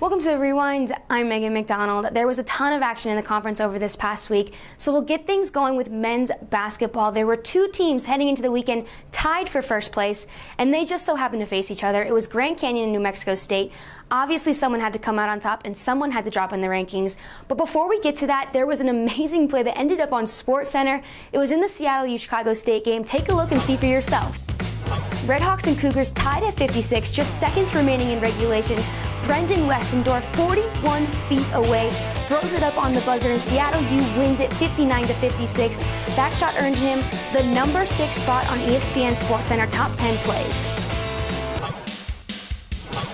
Welcome to The Rewind. I'm Megan McDonald. There was a ton of action in the conference over this past week, so we'll get things going with men's basketball. There were two teams heading into the weekend tied for first place, and they just so happened to face each other. It was Grand Canyon and New Mexico State. Obviously, someone had to come out on top and someone had to drop in the rankings. But before we get to that, there was an amazing play that ended up on SportsCenter. It was in the Seattle U-Chicago State game. Take a look and see for yourself. Redhawks and Cougars tied at 56, just seconds remaining in regulation. Brendan Westendorf, 41 feet away, throws it up on the buzzer, and Seattle U wins it 59-56. That shot earned him the number 6 spot on ESPN SportsCenter Top 10 Plays.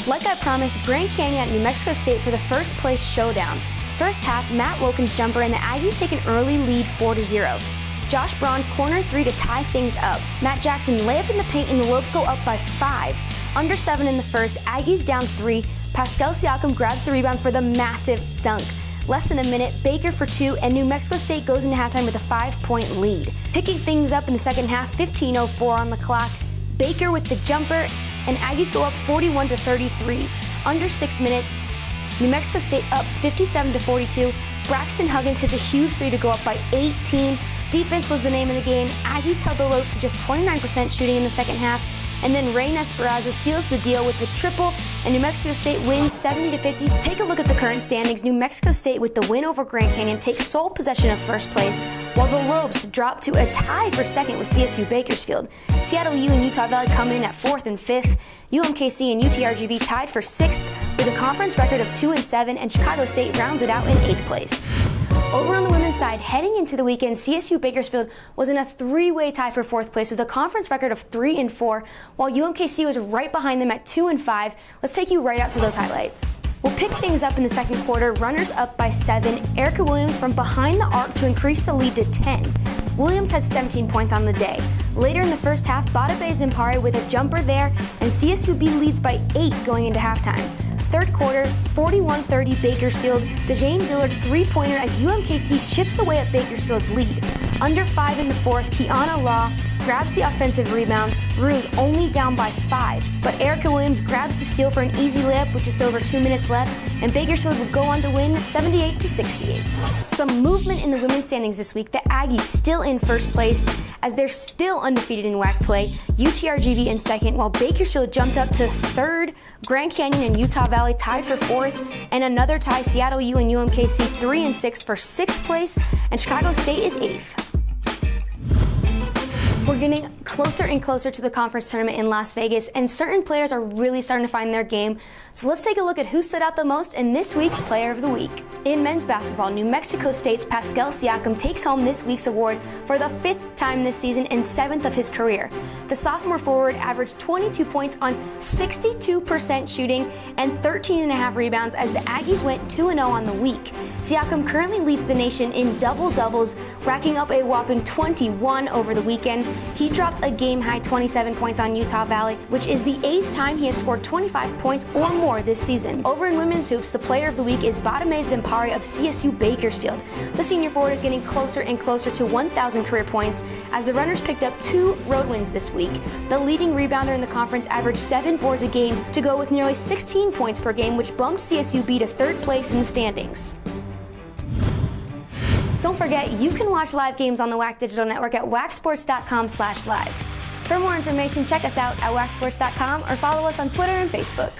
Like I promised, Grand Canyon at New Mexico State for the first place showdown. First half, Matt Woken's jumper, and the Aggies take an early lead 4-0. Josh Braun corner 3 to tie things up. Matt Jackson layup in the paint, and the Lobes go up by 5. Under 7 in the first, Aggies down 3. Pascal Siakam grabs the rebound for the massive dunk. Less than a minute, Baker for 2, and New Mexico State goes into halftime with a 5-point lead. Picking things up in the second half, 15:04 on the clock. Baker with the jumper, and Aggies go up 41-33. Under 6 minutes, New Mexico State up 57-42. Braxton Huggins hits a huge 3 to go up by 18. Defense was the name of the game. Aggies held the Lobes to just 29% shooting in the second half. And then Rey Esperanza seals the deal with the triple, and New Mexico State wins 70-50. Take a look at the current standings. New Mexico State, with the win over Grand Canyon, takes sole possession of first place, while the Lobes drop to a tie for second with CSU Bakersfield. Seattle U and Utah Valley come in at 4th and 5th. UMKC and UTRGV tied for 6th with a conference record of 2-7, and Chicago State rounds it out in 8th place. Over on the women's side, heading into the weekend, CSU Bakersfield was in a 3-way tie for 4th place with a conference record of 3-4, while UMKC was right behind them at 2-5. Let's take you right out to those highlights. We'll pick things up in the second quarter. Runners up by 7. Erica Williams from behind the arc to increase the lead to 10. Williams had 17 points on the day. Later in the first half, Badabe Zimpare with a jumper there, and CSUB leads by 8 going into halftime. Third quarter, 41-30 Bakersfield. DeJane Dillard 3-pointer as UMKC chips away at Bakersfield's lead. Under 5 in the fourth, Kiana Law grabs the offensive rebound. Ruse only down by 5, but Erica Williams grabs the steal for an easy layup with just over 2 minutes left, and Bakersfield would go on to win 78-68. Some movement in the women's standings this week. The Aggies still in first place as they're still undefeated in WAC play. UTRGV in second, while Bakersfield jumped up to 3rd. Grand Canyon and Utah Valley tied for 4th, and another tie, Seattle U and UMKC 3-6 for 6th place, and Chicago State is 8th. We're getting closer and closer to the conference tournament in Las Vegas, and certain players are really starting to find their game. So let's take a look at who stood out the most in this week's Player of the Week. In men's basketball, New Mexico State's Pascal Siakam takes home this week's award for the 5th time this season and 7th of his career. The sophomore forward averaged 22 points on 62% shooting and 13.5 rebounds as the Aggies went 2-0 on the week. Siakam currently leads the nation in double-doubles, racking up a whopping 21 over the weekend. He dropped a game-high 27 points on Utah Valley, which is the 8th time he has scored 25 points or more this season. Over in women's hoops, the Player of the Week is Badabe Zimpare of CSU Bakersfield. The senior forward is getting closer and closer to 1,000 career points as the runners picked up 2 road wins this week. The leading rebounder in the conference averaged 7 boards a game to go with nearly 16 points per game, which bumped CSUB to 3rd place in the standings. Don't forget, you can watch live games on the WAC Digital Network at wacsports.com/live. For more information, check us out at wacsports.com or follow us on Twitter and Facebook.